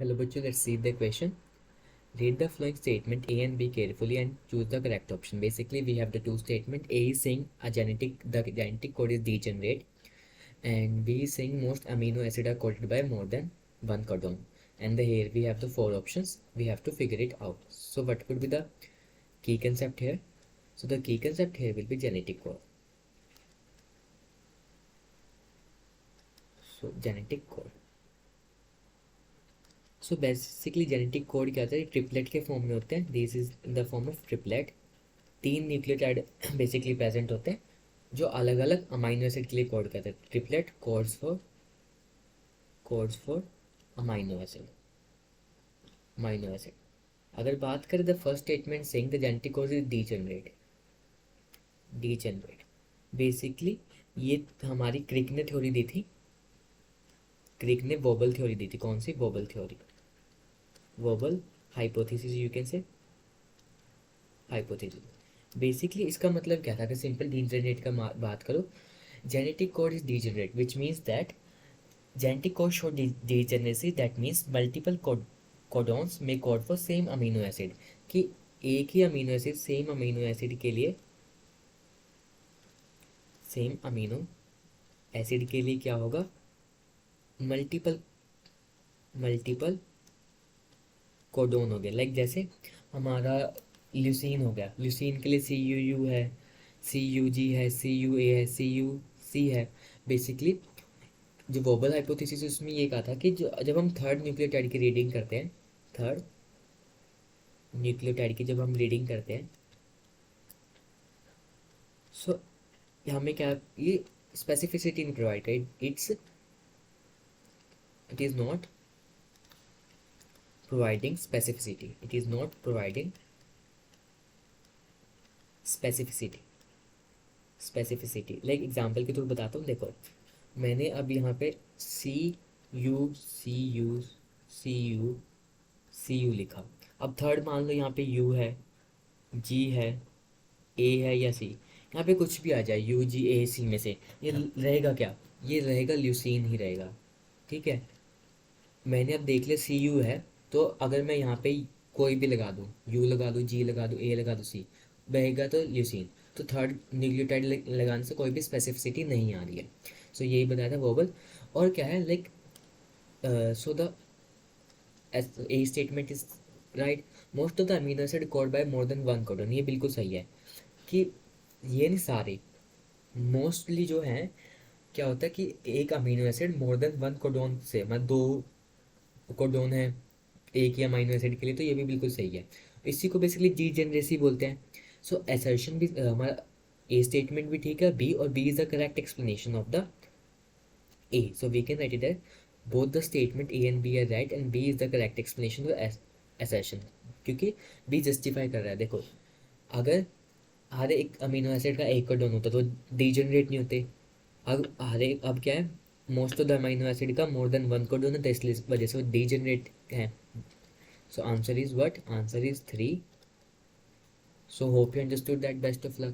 Hello, Bachchu. Let's see the question. Read the following statement A and B carefully and choose the correct option. Basically, we have the two statement. A is saying the genetic code is degenerate, and B is saying most amino acid are coded by more than one codon. And here we have the four options. We have to figure it out. So what could be the key concept here? So the key concept here will be genetic code. So genetic code. So basically genetic code क्या होता है, triplet के form में होते हैं. This is in the form of triplet. तीन nucleotide basically present होते हैं जो अलग अलग अमाइनो एसिड के लिए कोड करते हैं. Triplet codes for amino acid. अगर बात करें the first statement saying the genetic code is degenerate. Basically ये हमारी क्रिक ने थ्योरी दी थी. क्रिक ने वोबल थ्योरी दी थी. कौन सी? Wobble theory. Wobble hypothesis, you can say hypothesis. Basically इसका मतलब क्या था? अगर सिंपल डीजेनरेट का बात करो, genetic code is degenerate which means that genetic code show degeneracy. That means multiple codons में code for same amino acid. कि एक ही amino acid same amino acid के लिए क्या होगा? मल्टीपल कोडोन हो गया. लाइक जैसे हमारा ल्यूसीन हो गया. ल्यूसीन के लिए CUU है, CUG है, CUA है, CUC है. बेसिकली जो वोबल हाइपोथेसिस उसमें ये कहा था कि जब हम थर्ड न्यूक्लियोटाइड की रीडिंग करते हैं, जब हम रीडिंग करते हैं, सो हमें क्या, ये स्पेसिफिसिटी नहीं प्रोवाइड करें. It is not providing specificity. It is not providing specificity. Like example के थ्रू बताता हूँ. देखो मैंने अब यहाँ पे CU लिखा. अब थर्ड मान लो यहाँ पे U है, G है, A है या C. यहाँ पे कुछ भी आ जाए UGAC में से, ये रहेगा क्या? ये रहेगा ल्यूसीन ही रहेगा. ठीक है. मैंने अब देख लिया CU है, तो अगर मैं यहाँ पे कोई भी लगा दूँ, U लगा दूँ, G लगा दूँ, A लगा दूँ, C बहेगा तो ल्यूसीन. तो थर्ड न्यूक्लियोटाइड लगाने से कोई भी स्पेसिफिसिटी नहीं आ रही है. सो यही बताया था वोबल. और क्या है, like so the a statement is right. Most of the amino acid code by more than one codon. ये बिल्कुल सही है कि ये नहीं सारे, मोस्टली जो है क्या होता है कि एक अमीनो एसिड मोर देन वन कोडोन से, मतलब दो कोडोन है एक ही अमीनो एसिड के लिए. तो ये भी बिल्कुल सही है. इसी को बेसिकली डीजेनरेसी बोलते हैं. सो असर्शन भी हमारा ए स्टेटमेंट भी ठीक है. बी, और B is the correct explanation of the A. So we can write it as both the statement A and B are right and B is the correct explanation of assertion. क्योंकि B justify कर रहा है. देखो अगर हर एक amino acid का एक codon होता तो डीजेनरेट नहीं होते. अब क्या है, most of the amino acid का मोर देन वन कोडोन है, तो इसलिए इस वजह से वो डीजेनरेट है. So answer is what? Answer is 3. So hope you understood that. Best of luck.